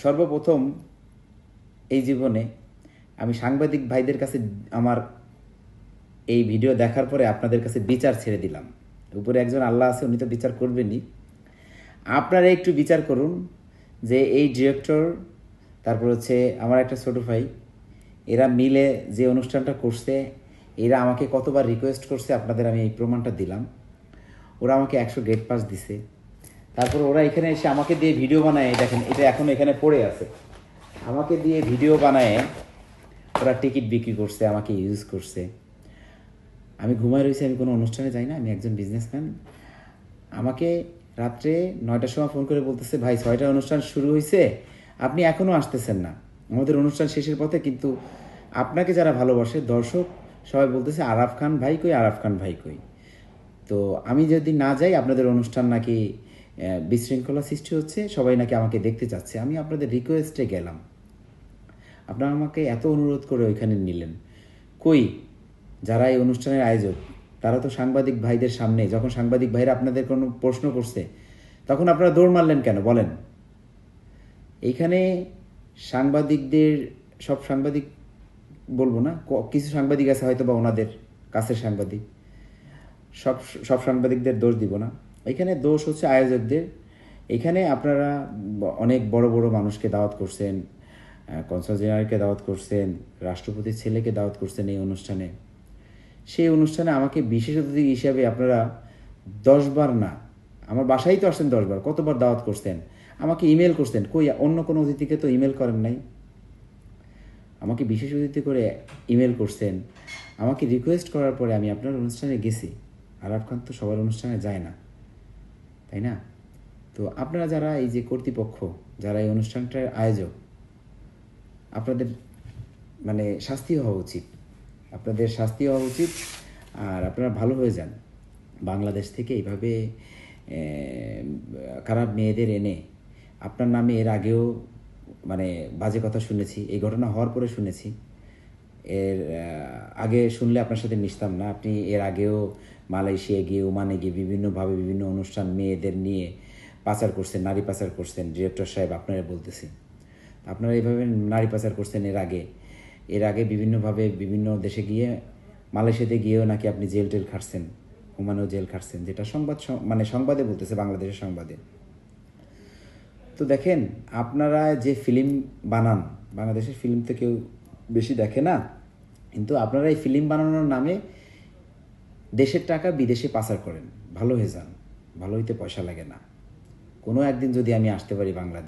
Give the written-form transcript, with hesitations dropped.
সর্বপ্রথম এই জীবনে আমি সাংবাদিক ভাইদের কাছে আমার এই ভিডিও দেখার পরে আপনাদের কাছে বিচার ছেড়ে দিলাম। উপরে একজন আল্লাহ আছে, উনি তো বিচার করবেনই। আপনারা একটু বিচার করুন যে এই ডিরেক্টর, তারপর হচ্ছে আমার একটা ছোটো ভাই, এরা মিলে যে অনুষ্ঠানটা করছে, এরা আমাকে কতবার রিকোয়েস্ট করছে, আপনাদের আমি এই প্রমাণটা দিলাম। ওরা আমাকে 100 গেট পাস দিছে। তারপর ওরা এখানে এসে আমাকে দিয়ে ভিডিও বানায়, দেখেন এটা এখন এখানে পড়ে আছে, আমাকে দিয়ে ভিডিও বানায় ওরা টিকিট বিক্রি করছে, আমাকে ইউজ করছে। আমি ঘুমায় রয়েছি, আমি কোনো অনুষ্ঠানে যাই না, আমি একজন বিজনেসম্যান। আমাকে রাত্রে 9টার সময় ফোন করে বলতেছে, ভাই 6টার অনুষ্ঠান শুরু হয়েছে, আপনি এখনও আসতেছেন না, আমাদের অনুষ্ঠান শেষের পথে। কিন্তু আপনাকে যারা ভালোবাসে দর্শক সবাই বলতেছে আরাফ খান ভাই কই, আরাফ খান ভাই কই। তো আমি যদি না যাই আপনাদের অনুষ্ঠান নাকি বিশৃঙ্খলা সৃষ্টি হচ্ছে, সবাই নাকি আমাকে দেখতে চাচ্ছে। আমি আপনাদের রিকোয়েস্টে গেলাম, আপনারা আমাকে এত অনুরোধ করে ওইখানে নিলেন। কই যারা এই অনুষ্ঠানের আয়োজক, তারা তো সাংবাদিক ভাইদের সামনে, যখন সাংবাদিক ভাইরা আপনাদের কোনো প্রশ্ন করছে তখন আপনারা দৌড় মারলেন কেন বলেন? এইখানে সাংবাদিকদের, সব সাংবাদিক বলবো না, কিছু সাংবাদিক আছে হয়তো বা ওনাদের কাছের সাংবাদিক, সব সব সাংবাদিকদের দোষ দিব না। এখানে দোষ হচ্ছে আয়োজকদের। এখানে আপনারা অনেক বড় বড় মানুষকে দাওয়াত করছেন, কনসাল জেনারেলকে দাওয়াত করছেন, রাষ্ট্রপতির ছেলেকে দাওয়াত করছেন এই অনুষ্ঠানে। সেই অনুষ্ঠানে আমাকে বিশেষ অতিথি হিসাবে আপনারা 10বার না, আমার বাসায় তো আসছেন 10বার, কতবার দাওয়াত করছেন, আমাকে ইমেল করছেন। কই অন্য কোনো অতিথিকে তো ইমেল করেন নাই, আমাকে বিশেষ অতিথি করে ইমেল করছেন। আমাকে রিকোয়েস্ট করার পরে আমি আপনার অনুষ্ঠানে গেছি। আরাফ খান তো সবার অনুষ্ঠানে যায় না, তাই না? তো আপনারা যারা এই যে কর্তৃপক্ষ, যারা এই অনুষ্ঠানটার আয়োজক, আপনাদের মানে শাস্তি হওয়া উচিত, আপনাদের শাস্তি হওয়া উচিত। আর আপনারা ভালো হয়ে যান। বাংলাদেশ থেকে এইভাবে খারাপ মেয়েদের এনে আপনার নামে এর আগেও মানে বাজে কথা শুনেছি, এই ঘটনা হওয়ার পরে শুনেছি। এর আগে শুনলে আপনার সাথে মিশতাম না। আপনি এর আগেও মালয়েশিয়া গিয়ে, ওমানে গিয়ে বিভিন্নভাবে বিভিন্ন অনুষ্ঠান মেয়েদের নিয়ে পাচার করছেন, নারী পাচার করছেন। ডিরেক্টর সাহেব আপনারা বলতেছি, আপনারা এইভাবে নারী পাচার করছেন এর আগে বিভিন্নভাবে বিভিন্ন দেশে গিয়ে, মালয়েশিয়াতে গিয়েও নাকি আপনি জেল টেল খাটছেন, ওমানেও জেল খাটছেন, যেটা মানে সংবাদে বলতেছে, বাংলাদেশের সংবাদে। তো দেখেন, আপনারা যে ফিল্ম বানান, বাংলাদেশের ফিল্ম তো কেউ বেশি দেখে না, কিন্তু আপনারা এই ফিল্ম বানানোর নামে দেশের টাকা বিদেশে পাচার করেন। ভালো হয়ে যান, ভালো হইতে পয়সা লাগে না। কোনো একদিন যদি আমি আসতে পারি বাংলাদেশ,